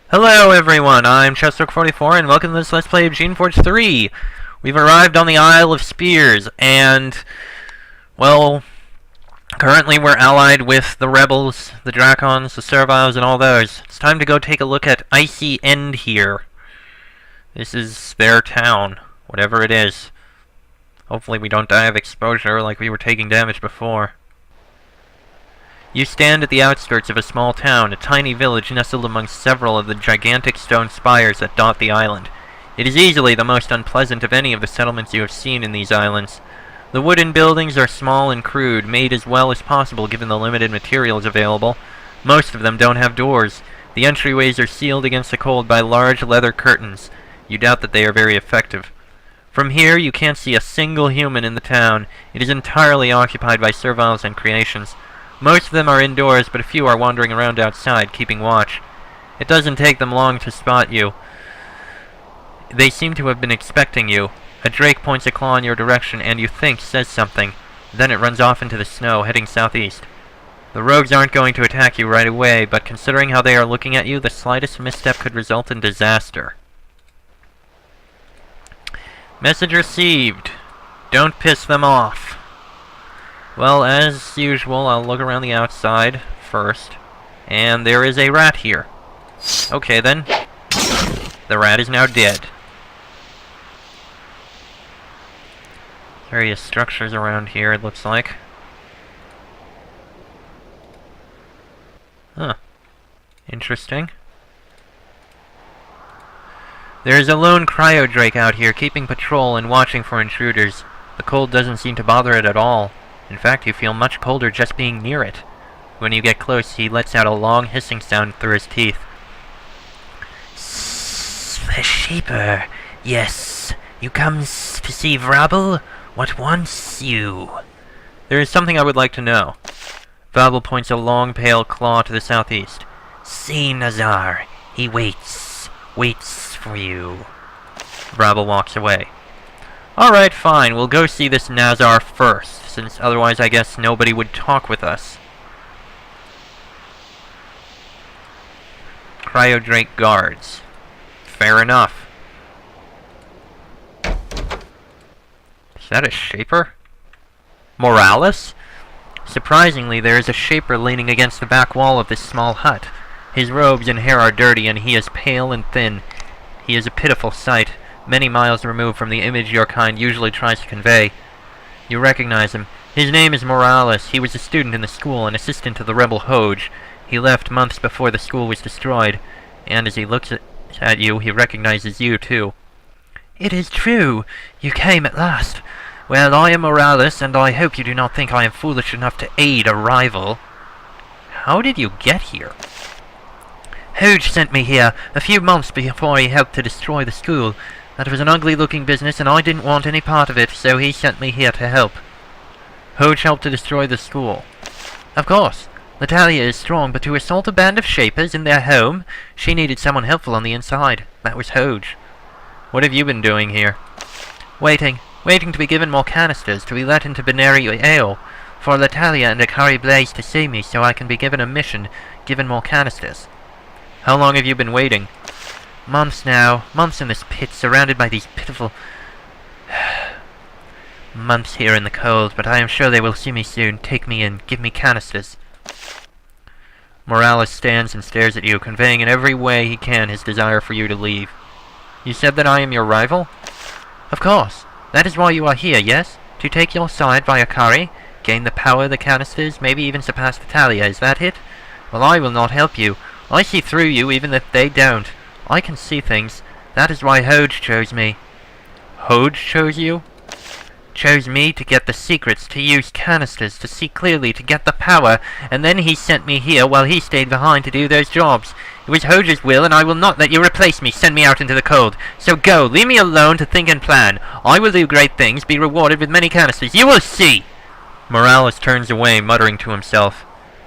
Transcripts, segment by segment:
Hello everyone, I'm Chestrock44 and welcome to this Let's Play of Geneforge 3. We've arrived on the Isle of Spears and, well, currently we're allied with the rebels, the Dracons, the Serviles, and all those. It's time to go take a look at Icy End here. This is their town, whatever it is. Hopefully we don't die of exposure like we were taking damage before. You stand at the outskirts of a small town, a tiny village nestled amongst several of the gigantic stone spires that dot the island. It is easily the most unpleasant of any of the settlements you have seen in these islands. The wooden buildings are small and crude, made as well as possible given the limited materials available. Most of them don't have doors. The entryways are sealed against the cold by large leather curtains. You doubt that they are very effective. From here, you can't see a single human in the town. It is entirely occupied by serviles and creations. Most of them are indoors, but a few are wandering around outside, keeping watch. It doesn't take them long to spot you. They seem to have been expecting you. A drake points a claw in your direction, and you think says something. Then it runs off into the snow, heading southeast. The rogues aren't going to attack you right away, but considering how they are looking at you, the slightest misstep could result in disaster. Message received. Don't piss them off. Well, as usual, I'll look around the outside first. And there is a rat here. Okay, then. The rat is now dead. Various structures around here, it looks like. Huh. Interesting. There is a lone cryo-drake out here, keeping patrol and watching for intruders. The cold doesn't seem to bother it at all. In fact, you feel much colder just being near it. When you get close, he lets out a long hissing sound through his teeth. The Shaper. Yes. You come to see Vrabel? What wants you? There is something I would like to know. Vrabel points a long, pale claw to the southeast. See Nazar. He waits. Waits for you. Vrabel walks away. Alright, fine. We'll go see this Nazar first, since otherwise I guess nobody would talk with us. Cryodrake guards. Fair enough. Is that a Shaper? Morales? Surprisingly, there is a Shaper leaning against the back wall of this small hut. His robes and hair are dirty, and he is pale and thin. He is a pitiful sight, many miles removed from the image your kind usually tries to convey. You recognize him. His name is Morales. He was a student in the school, an assistant to the rebel Hoge. He left months before the school was destroyed, and as he looks at you, he recognizes you, too. It is true. You came at last. Well, I am Morales, and I hope you do not think I am foolish enough to aid a rival. How did you get here? Hoge sent me here a few months before he helped to destroy the school. That was an ugly-looking business, and I didn't want any part of it, so he sent me here to help. Hoge helped to destroy the school. Of course. Natalia is strong, but to assault a band of Shapers in their home, she needed someone helpful on the inside. That was Hoge. What have you been doing here? Waiting. Waiting to be given more canisters, to be let into Binary Ale, for Natalia and Akari Blaze to see me, so I can be given a mission, given more canisters. How long have you been waiting? Months now. Months in this pit, surrounded by these pitiful... months here in the cold, but I am sure they will see me soon, take me in, give me canisters. Morales stands and stares at you, conveying in every way he can his desire for you to leave. You said that I am your rival? Of course. That is why you are here, yes? To take your side by Akari, gain the power, the canisters, maybe even surpass Natalia, is that it? Well, I will not help you. I see through you even if they don't. I can see things. That is why Hoge chose me. Hoge chose you? Chose me to get the secrets, to use canisters, to see clearly, to get the power, and then he sent me here while he stayed behind to do those jobs. It was Hoge's will, and I will not let you replace me, send me out into the cold. So go, leave me alone to think and plan. I will do great things, be rewarded with many canisters. You will see! Morales turns away, muttering to himself.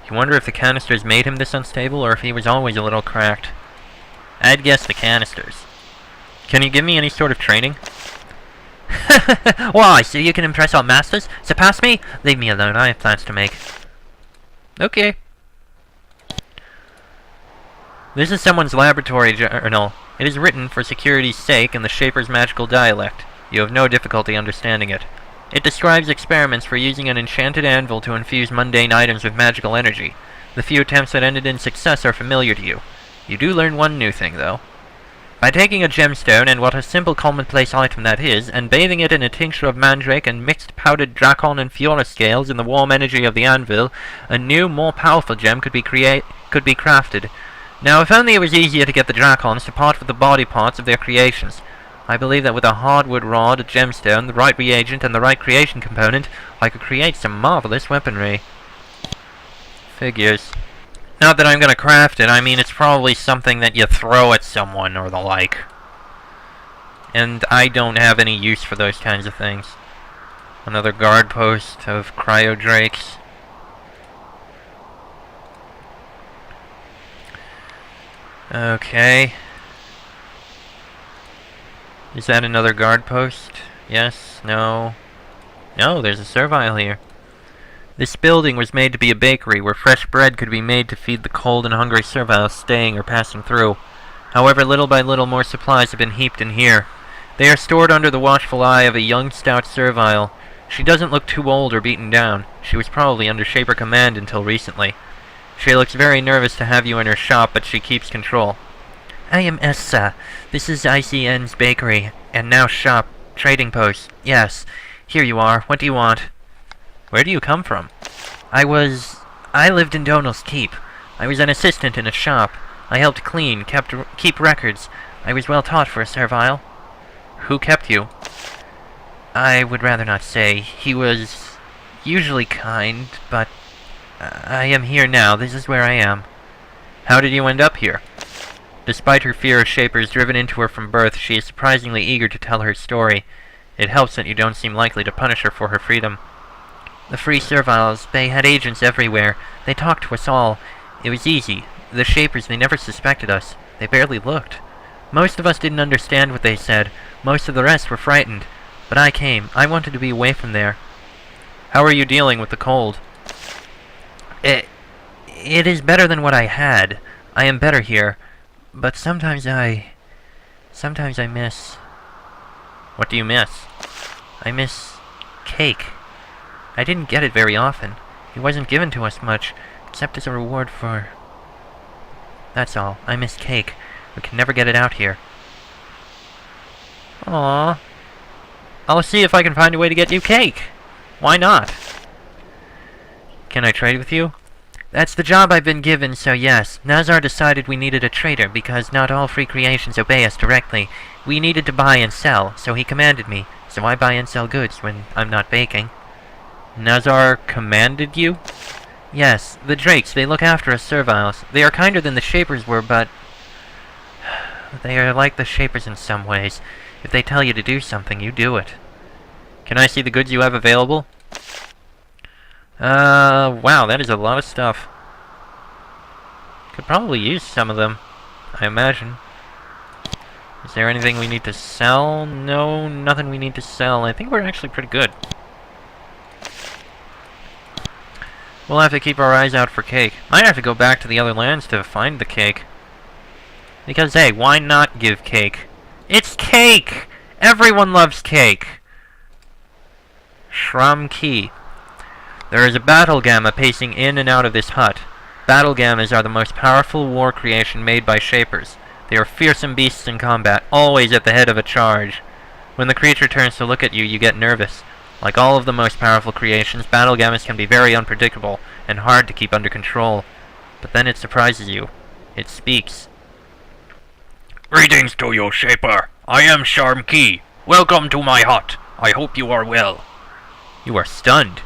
You wonder if the canisters made him this unstable, or if he was always a little cracked. I'd guess the canisters. Can you give me any sort of training? Why, so you can impress our masters? Surpass me? Leave me alone, I have plans to make. Okay. This is someone's laboratory journal. It is written for security's sake in the Shaper's magical dialect. You have no difficulty understanding it. It describes experiments for using an enchanted anvil to infuse mundane items with magical energy. The few attempts that ended in success are familiar to you. You do learn one new thing, though. By taking a gemstone, and what a simple commonplace item that is, and bathing it in a tincture of mandrake and mixed powdered dracon and fiora scales in the warm energy of the anvil, a new, more powerful gem could be crafted. Now, if only it was easier to get the dracons to part with the body parts of their creations. I believe that with a hardwood rod, a gemstone, the right reagent, and the right creation component, I could create some marvelous weaponry. Figures. Not that I'm gonna craft it, I mean it's probably something that you throw at someone or the like. And I don't have any use for those kinds of things. Another guard post of cryo drakes. Okay. Is that another guard post? Yes? No? No, there's a servile here. This building was made to be a bakery where fresh bread could be made to feed the cold and hungry serviles staying or passing through. However, little by little more supplies have been heaped in here. They are stored under the watchful eye of a young, stout servile. She doesn't look too old or beaten down. She was probably under Shaper command until recently. She looks very nervous to have you in her shop, but she keeps control. I am Essa. This is ICN's bakery, and now shop, trading post. Yes, here you are. What do you want? Where do you come from? I lived in Donal's Keep. I was an assistant in a shop. I helped clean, keep records. I was well taught for a servile. Who kept you? I would rather not say. He was usually kind, but I am here now. This is where I am. How did you end up here? Despite her fear of Shapers driven into her from birth, she is surprisingly eager to tell her story. It helps that you don't seem likely to punish her for her freedom. The Free Serviles, they had agents everywhere. They talked to us all. It was easy. The Shapers, they never suspected us. They barely looked. Most of us didn't understand what they said. Most of the rest were frightened. But I came. I wanted to be away from there. How are you dealing with the cold? It is better than what I had. I am better here. But sometimes I miss... What do you miss? I miss cake. I didn't get it very often. It wasn't given to us much, except as a reward for... That's all. I miss cake. We can never get it out here. Aww. I'll see if I can find a way to get you cake. Why not? Can I trade with you? That's the job I've been given, so yes. Nazar decided we needed a trader, because not all free creations obey us directly. We needed to buy and sell, so he commanded me. So I buy and sell goods when I'm not baking. Nazar commanded you? Yes, the Drakes, they look after us serviles. They are kinder than the Shapers were, but... they are like the Shapers in some ways. If they tell you to do something, you do it. Can I see the goods you have available? Wow, that is a lot of stuff. Could probably use some of them, I imagine. Is there anything we need to sell? No, nothing we need to sell. I think we're actually pretty good. We'll have to keep our eyes out for cake. Might have to go back to the other lands to find the cake. Because, hey, why not give cake? It's cake! Everyone loves cake! Shram Key. There is a battle gamma pacing in and out of this hut. Battle gammas are the most powerful war creation made by Shapers. They are fearsome beasts in combat, always at the head of a charge. When the creature turns to look at you, you get nervous. Like all of the most powerful creations, battle gammas can be very unpredictable and hard to keep under control. But then it surprises you. It speaks. Greetings to you, Shaper. I am Sharm Key. Welcome to my hut. I hope you are well. You are stunned.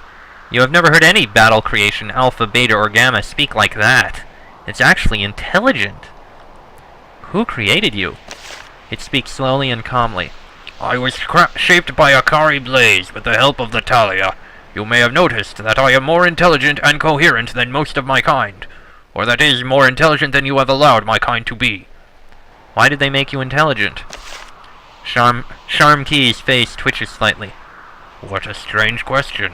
You have never heard any battle creation, alpha, beta, or gamma, speak like that. It's actually intelligent. Who created you? It speaks slowly and calmly. I was shaped by Akari Blaze with the help of the Talia. You may have noticed that I am more intelligent and coherent than most of my kind. Or that is, more intelligent than you have allowed my kind to be. Why did they make you intelligent? Sharm Key's face twitches slightly. What a strange question.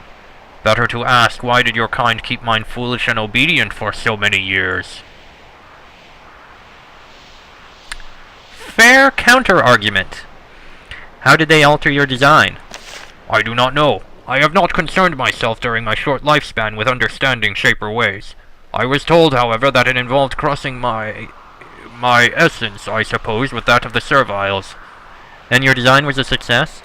Better to ask, why did your kind keep mine foolish and obedient for so many years? fair counter-argument. How did they alter your design? I do not know. I have not concerned myself during my short lifespan with understanding shaper ways. I was told, however, that it involved crossing my essence, I suppose, with that of the serviles. And your design was a success?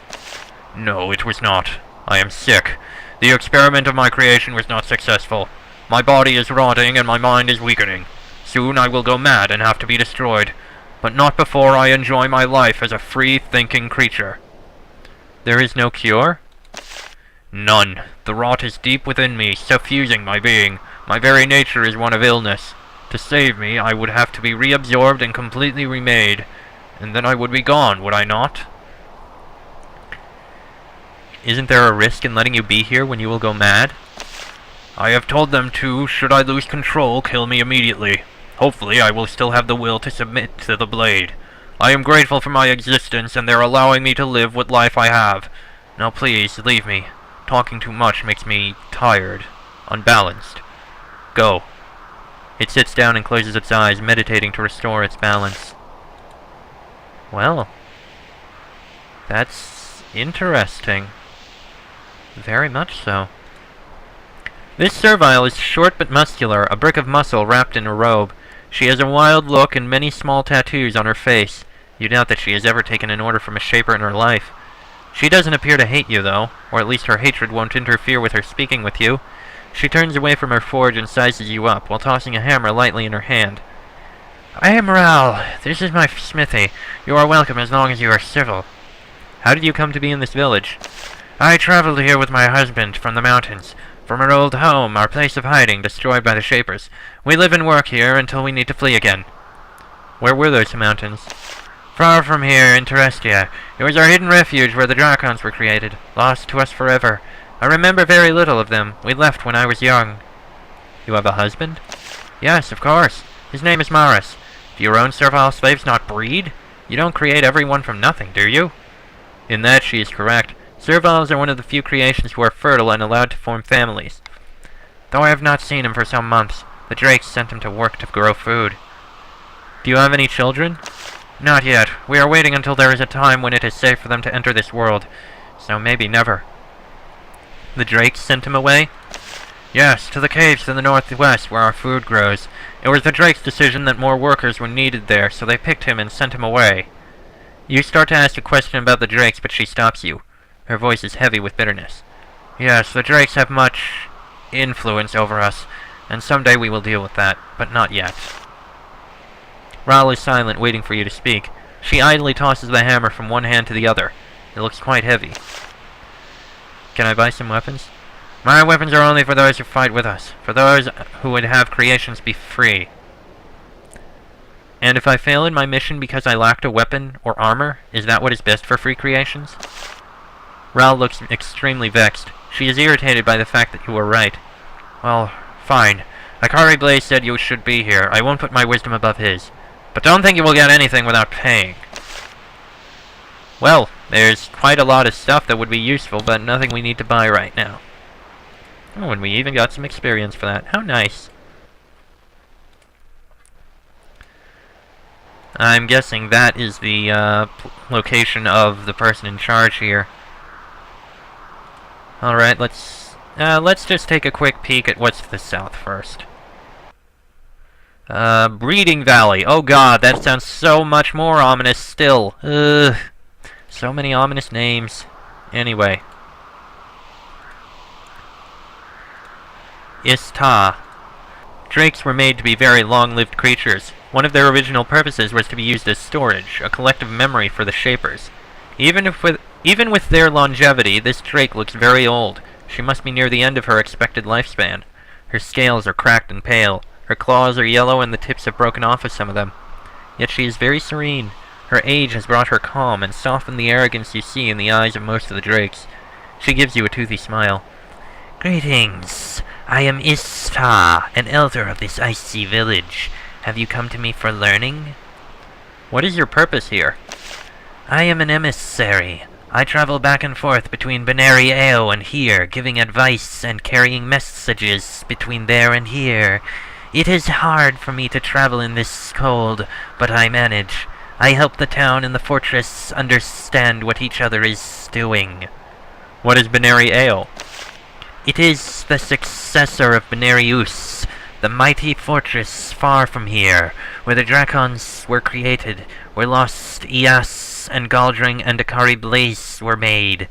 No, it was not. I am sick. The experiment of my creation was not successful. My body is rotting and my mind is weakening. Soon I will go mad and have to be destroyed, but not before I enjoy my life as a free-thinking creature. There is no cure? None. The rot is deep within me, suffusing my being. My very nature is one of illness. To save me, I would have to be reabsorbed and completely remade, and then I would be gone, would I not? Isn't there a risk in letting you be here when you will go mad? I have told them to, should I lose control, kill me immediately. Hopefully I will still have the will to submit to the blade. I am grateful for my existence, and they're allowing me to live what life I have. Now please, leave me. Talking too much makes me tired, unbalanced. Go. It sits down and closes its eyes, meditating to restore its balance. Well, that's interesting. Very much so. This servile is short but muscular, a brick of muscle wrapped in a robe. She has a wild look and many small tattoos on her face. You doubt that she has ever taken an order from a shaper in her life. She doesn't appear to hate you, though, or at least her hatred won't interfere with her speaking with you. She turns away from her forge and sizes you up, while tossing a hammer lightly in her hand. I am Ral. This is my smithy. You are welcome as long as you are civil. How did you come to be in this village? I traveled here with my husband from the mountains. From our old home, our place of hiding, destroyed by the Shapers. We live and work here until we need to flee again. Where were those mountains? Far from here, in Terestia. It was our hidden refuge where the Dracons were created, lost to us forever. I remember very little of them. We left when I was young. You have a husband? Yes, of course. His name is Maris. Do your own servile slaves not breed? You don't create everyone from nothing, do you? In that she is correct. Serviles are one of the few creations who are fertile and allowed to form families. Though I have not seen him for some months, the Drakes sent him to work to grow food. Do you have any children? Not yet. We are waiting until there is a time when it is safe for them to enter this world. So maybe never. The Drakes sent him away? Yes, to the caves to the northwest where our food grows. It was the Drakes' decision that more workers were needed there, so they picked him and sent him away. You start to ask a question about the Drakes, but she stops you. Her voice is heavy with bitterness. Yes, the Drakes have much influence over us, and someday we will deal with that, but not yet. Ral is silent, waiting for you to speak. She idly tosses the hammer from one hand to the other. It looks quite heavy. Can I buy some weapons? My weapons are only for those who fight with us, for those who would have creations be free. And if I fail in my mission because I lacked a weapon or armor, is that what is best for free creations? Ral looks extremely vexed. She is irritated by the fact that you were right. Well, fine. Akari Blaze said you should be here. I won't put my wisdom above his. But don't think you will get anything without paying. Well, there's quite a lot of stuff that would be useful, but nothing we need to buy right now. Oh, and we even got some experience for that. How nice. I'm guessing that is the location of the person in charge here. Alright, let's just take a quick peek at what's to the south first. Breeding Valley. Oh god, that sounds so much more ominous still. Ugh. So many ominous names. Anyway. Ista. Drakes were made to be very long-lived creatures. One of their original purposes was to be used as storage, a collective memory for the Shapers. Even with their longevity, this Drake looks very old. She must be near the end of her expected lifespan. Her scales are cracked and pale. Her claws are yellow and the tips have broken off of some of them. Yet she is very serene. Her age has brought her calm and softened the arrogance you see in the eyes of most of the Drakes. She gives you a toothy smile. Greetings. I am Ista, an elder of this icy village. Have you come to me for learning? What is your purpose here? I am an emissary. I travel back and forth between Benari Eo and here, giving advice and carrying messages between there and here. It is hard for me to travel in this cold, but I manage. I help the town and the fortress understand what each other is doing. What is Binary Ale? It is the successor of Benarius, the mighty fortress far from here, where the Dracons were created, where lost Ias and Galdring and Akari Blaze were made.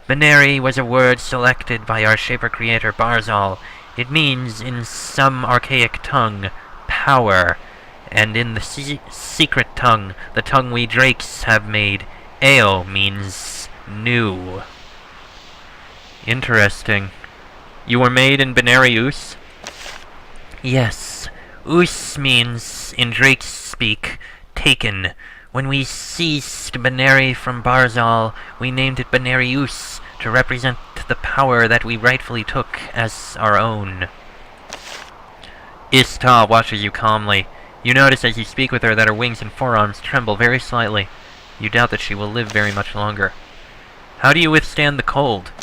Benari was a word selected by our Shaper-Creator Barzal. It means, in some archaic tongue, power, and in the secret tongue, the tongue we Drakes have made, Eo means new. Interesting. You were made in Benarius? Yes. Us means, in Drake's speak, taken. When we seized Benari from Barzal, we named it Benarius to represent the power that we rightfully took as our own. Ista watches you calmly. You notice as you speak with her that her wings and forearms tremble very slightly. You doubt that she will live very much longer. How do you withstand the cold?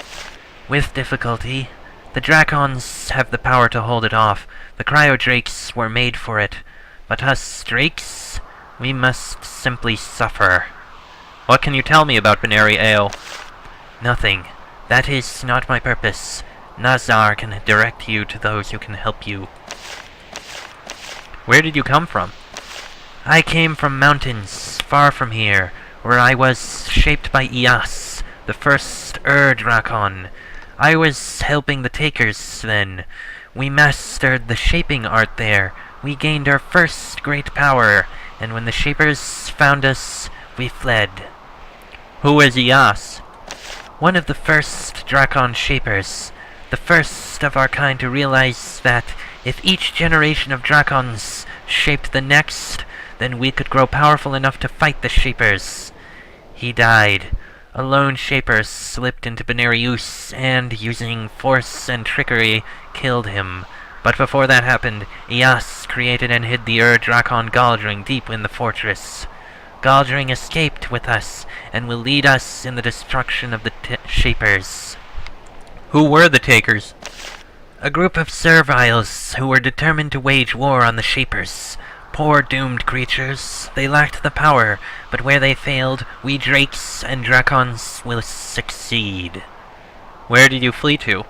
With difficulty. The Dracons have the power to hold it off. The Cryodrakes were made for it. But us Drakes, we must simply suffer. What can you tell me about Binary Ale? Nothing. That is not my purpose. Nazar can direct you to those who can help you. Where did you come from? I came from mountains, far from here, where I was shaped by Ias, the first Dracon. I was helping the Takers then. We mastered the shaping art there. We gained our first great power, and when the Shapers found us, we fled. Who is Ias? One of the first Dracon Shapers. The first of our kind to realize that if each generation of Dracons shaped the next, then we could grow powerful enough to fight the Shapers. He died. A lone Shaper slipped into Benarius and, using force and trickery, killed him. But before that happened, Ias created and hid the Dracon Galdring deep in the fortress. Galdring escaped with us, and will lead us in the destruction of the Shapers. Who were the Takers? A group of serviles who were determined to wage war on the Shapers. Poor doomed creatures. They lacked the power, but where they failed, we Drakes and Dracons will succeed. Where did you flee to?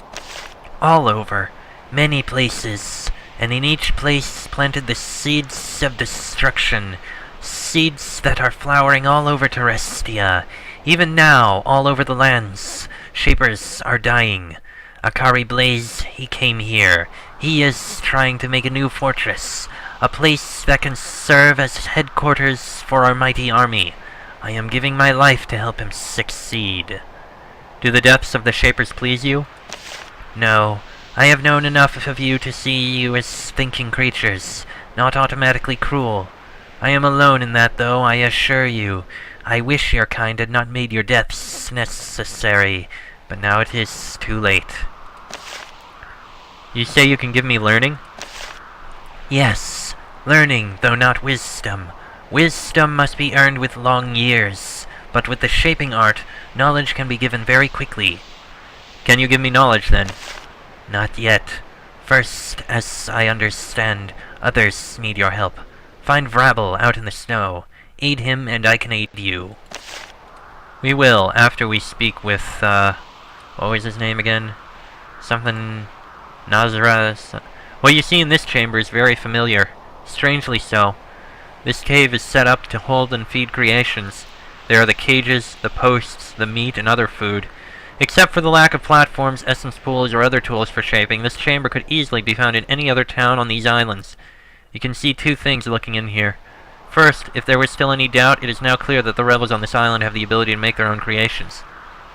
All over. Many places. And in each place planted the seeds of destruction. Seeds that are flowering all over Terestia. Even now, all over the lands, Shapers are dying. Akari Blaze, he came here. He is trying to make a new fortress. A place that can serve as headquarters for our mighty army. I am giving my life to help him succeed. Do the deaths of the Shapers please you? No. I have known enough of you to see you as thinking creatures, not automatically cruel. I am alone in that, though, I assure you. I wish your kind had not made your deaths necessary, but now it is too late. You say you can give me learning? Yes, learning, though not wisdom. Wisdom must be earned with long years, but with the shaping art, knowledge can be given very quickly. Can you give me knowledge, then? Not yet. First, as I understand, others need your help. Find Vrabel out in the snow. Aid him, and I can aid you. We will, after we speak with, what was his name again? Something... Nazareth... What you see in this chamber is very familiar. Strangely so. This cave is set up to hold and feed creations. There are the cages, the posts, the meat, and other food. Except for the lack of platforms, essence pools, or other tools for shaping, this chamber could easily be found in any other town on these islands. You can see two things looking in here. First, if there was still any doubt, it is now clear that the rebels on this island have the ability to make their own creations.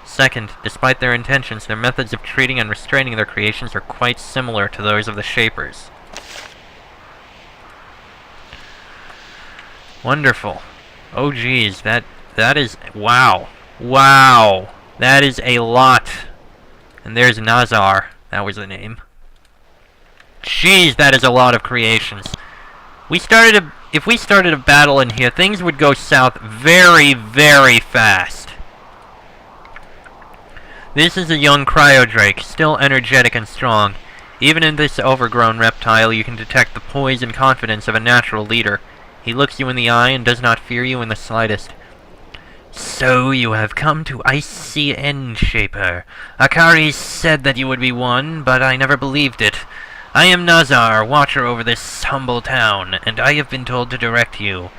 Second, despite their intentions, their methods of treating and restraining their creations are quite similar to those of the Shapers. Wonderful. Oh geez, that is... wow. Wow! That is a lot. And there's Nazar. That was the name. Jeez, that is a lot of creations. If we started a battle in here, things would go south very, very fast. This is a young Cryodrake, still energetic and strong. Even in this overgrown reptile, you can detect the poise and confidence of a natural leader. He looks you in the eye and does not fear you in the slightest. So you have come to Icy End, Shaper. Akari said that you would be one, but I never believed it. I am Nazar, watcher over this humble town, and I have been told to direct you.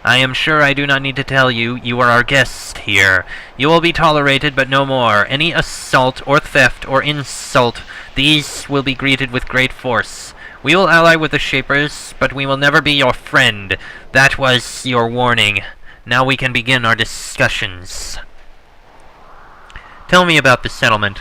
I am sure I do not need to tell you, you are our guest here. You will be tolerated, but no more. Any assault, or theft, or insult, these will be greeted with great force. We will ally with the Shapers, but we will never be your friend. That was your warning. Now we can begin our discussions. Tell me about the settlement.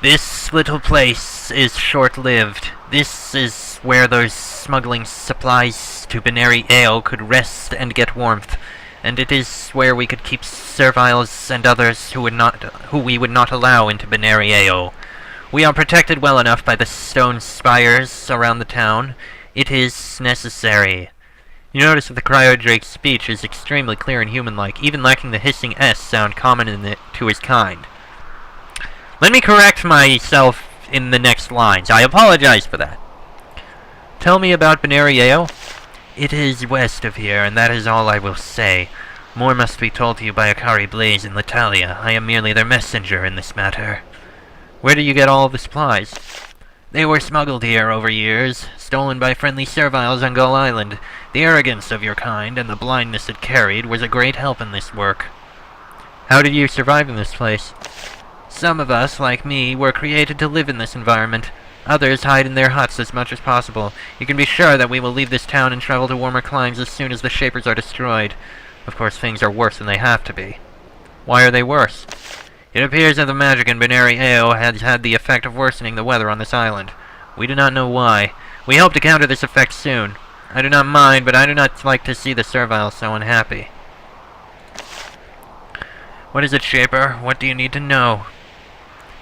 This little place is short-lived. This is where those smuggling supplies to Benary Ale could rest and get warmth, and it is where we could keep serviles and others who we would not allow into Benary Ale. We are protected well enough by the stone spires around the town. It is necessary. You notice that the cryodrake's speech is extremely clear and human-like, even lacking the hissing S sound common to his kind. Let me correct myself in the next lines. I apologize for that. Tell me about Benary Ale. It is west of here, and that is all I will say. More must be told to you by Akari Blaze and Latalia. I am merely their messenger in this matter. Where do you get all the supplies? They were smuggled here over years, stolen by friendly serviles on Gull Island. The arrogance of your kind and the blindness it carried was a great help in this work. How did you survive in this place? Some of us, like me, were created to live in this environment. Others hide in their huts as much as possible. You can be sure that we will leave this town and travel to warmer climes as soon as the Shapers are destroyed. Of course, things are worse than they have to be. Why are they worse? It appears that the magic in Benary Ale has had the effect of worsening the weather on this island. We do not know why. We hope to counter this effect soon. I do not mind, but I do not like to see the serviles so unhappy. What is it, Shaper? What do you need to know?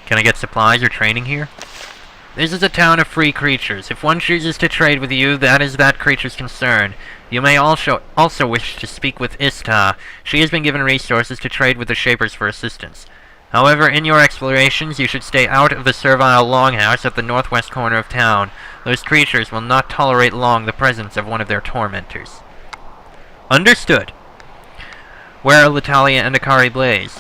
Can I get supplies or training here? This is a town of free creatures. If one chooses to trade with you, that is that creature's concern. You may also wish to speak with Ista. She has been given resources to trade with the Shapers for assistance. However, in your explorations, you should stay out of the servile longhouse at the northwest corner of town. Those creatures will not tolerate long the presence of one of their tormentors. Understood. Where are Latalia and Akari Blaze?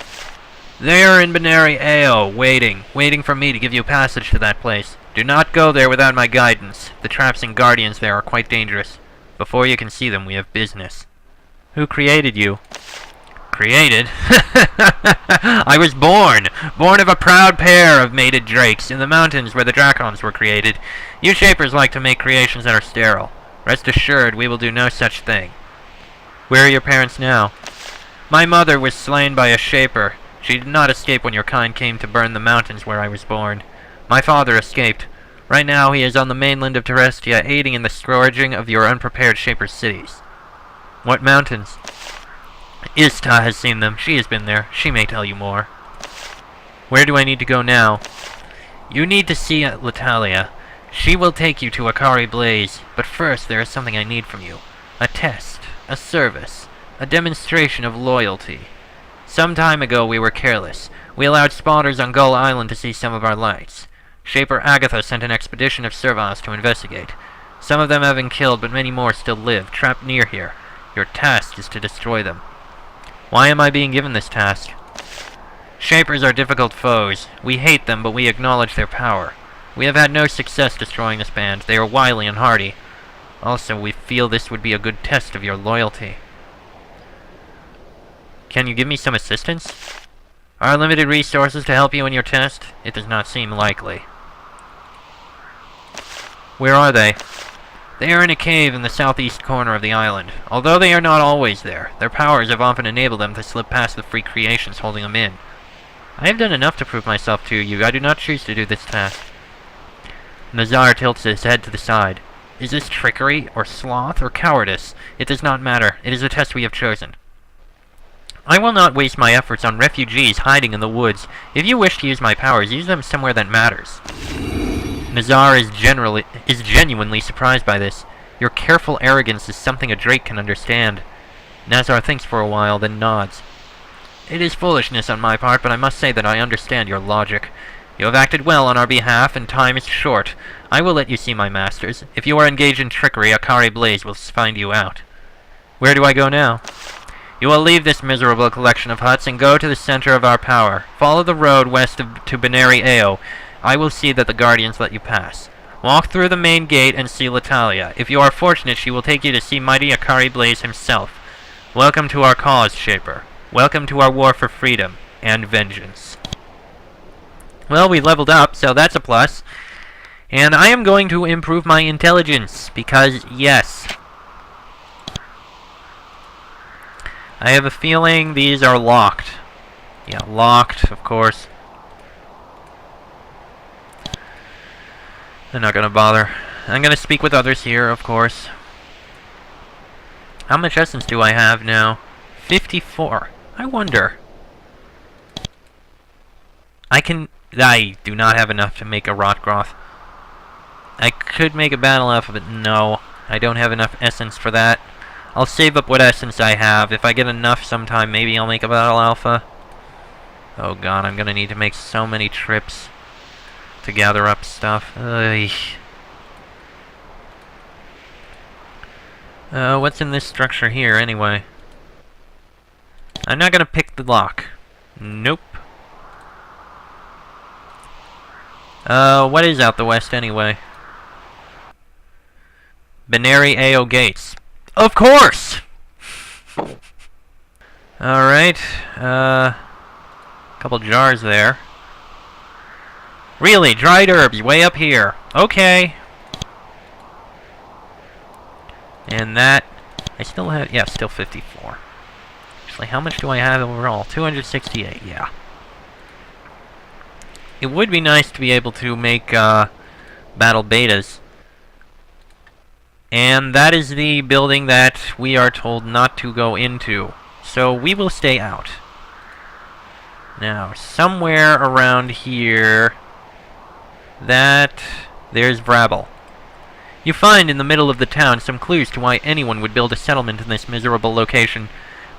They are in Benary Ale, waiting for me to give you passage to that place. Do not go there without my guidance. The traps and guardians there are quite dangerous. Before you can see them, we have business. Who created you? Created? I was born of a proud pair of mated drakes in the mountains where the Drakons were created. You Shapers like to make creations that are sterile. Rest assured, we will do no such thing. Where are your parents now? My mother was slain by a Shaper. She did not escape when your kind came to burn the mountains where I was born. My father escaped. Right now he is on the mainland of Terestia, aiding in the scourging of your unprepared Shaper cities. What mountains? Ista has seen them. She has been there. She may tell you more. Where do I need to go now? You need to see Latalia. She will take you to Akari Blaze, but first there is something I need from you. A test, a service, a demonstration of loyalty. Some time ago we were careless. We allowed spotters on Gull Island to see some of our lights. Shaper Agatha sent an expedition of serviles to investigate. Some of them have been killed, but many more still live, trapped near here. Your task is to destroy them. Why am I being given this task? Shapers are difficult foes. We hate them, but we acknowledge their power. We have had no success destroying this band. They are wily and hardy. Also, we feel this would be a good test of your loyalty. Can you give me some assistance? Are limited resources to help you in your test? It does not seem likely. Where are they? They are in a cave in the southeast corner of the island. Although they are not always there, their powers have often enabled them to slip past the free creations holding them in. I have done enough to prove myself to you. I do not choose to do this task. Nazar tilts his head to the side. Is this trickery, or sloth, or cowardice? It does not matter. It is a test we have chosen. I will not waste my efforts on refugees hiding in the woods. If you wish to use my powers, use them somewhere that matters. Nazar is genuinely surprised by this. Your careful arrogance is something a Drake can understand. Nazar thinks for a while, then nods. It is foolishness on my part, but I must say that I understand your logic. You have acted well on our behalf, and time is short. I will let you see my masters. If you are engaged in trickery, Akari Blaze will find you out. Where do I go now? You will leave this miserable collection of huts and go to the center of our power. Follow the road west to Benary Ao. I will see that the Guardians let you pass. Walk through the main gate and see Latalia. If you are fortunate, she will take you to see mighty Akari Blaze himself. Welcome to our cause, Shaper. Welcome to our war for freedom and vengeance. Well, we leveled up, so that's a plus. And I am going to improve my intelligence, because, yes, I have a feeling these are locked. Yeah, locked, of course. They're not gonna bother. I'm gonna speak with others here, of course. How much essence do I have now? 54. I wonder. I do not have enough to make a Rotgroth. I could make a Battle Alpha, but no. I don't have enough essence for that. I'll save up what essence I have. If I get enough sometime, maybe I'll make a Battle Alpha. Oh god, I'm gonna need to make so many trips to gather up stuff. What's in this structure here, anyway? I'm not gonna pick the lock. Nope. What is out the west, anyway? Benary Ao Gates. Of course! Alright, couple jars there. Really, dried herbs, way up here. Okay. And that, I still have, yeah, still 54. Actually, how much do I have overall? 268, yeah. It would be nice to be able to make, battle betas. And that is the building that we are told not to go into. So we will stay out. Now, somewhere around here, there's Vrabel. You find in the middle of the town some clues to why anyone would build a settlement in this miserable location.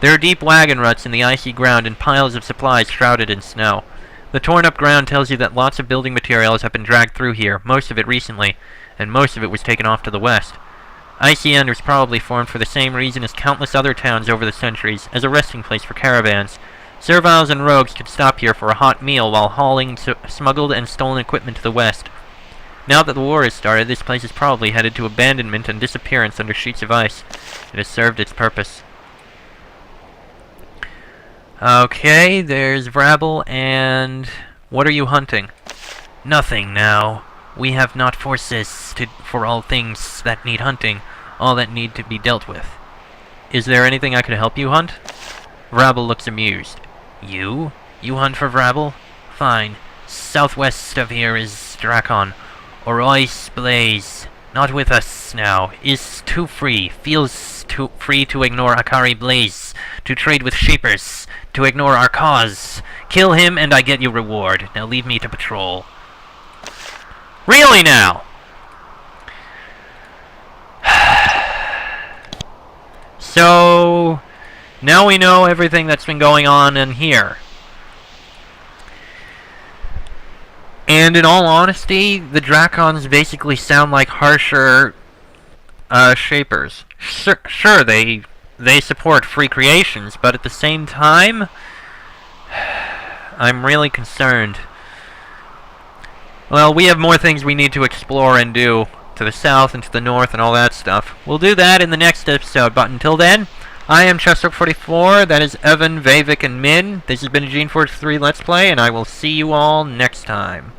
There are deep wagon ruts in the icy ground and piles of supplies shrouded in snow. The torn-up ground tells you that lots of building materials have been dragged through here, most of it recently, and most of it was taken off to the west. Icy End was probably formed for the same reason as countless other towns over the centuries, as a resting place for caravans. Serviles and rogues could stop here for a hot meal while hauling smuggled and stolen equipment to the west. Now that the war has started, this place is probably headed to abandonment and disappearance under sheets of ice. It has served its purpose. Okay, there's Vrabel, and what are you hunting? Nothing now. We have not forces for all things that need hunting, all that need to be dealt with. Is there anything I could help you hunt? Vrabel looks amused. You? You hunt for Vrabel? Fine. Southwest of here is Drakon. Orois Blaze. Not with us now. Is too free. Feels too free to ignore Akari Blaze. To trade with Shapers. To ignore our cause. Kill him and I get your reward. Now leave me to patrol. Really now? So, now we know everything that's been going on in here. And in all honesty, the Drakons basically sound like harsher Shapers. Sure, they support free creations, but at the same time, I'm really concerned. Well, we have more things we need to explore and do to the south and to the north and all that stuff. We'll do that in the next episode, but until then, I am Chestroke44, that is Evan, Vavik, and Min. This has been a Geneforge 3 Let's Play, and I will see you all next time.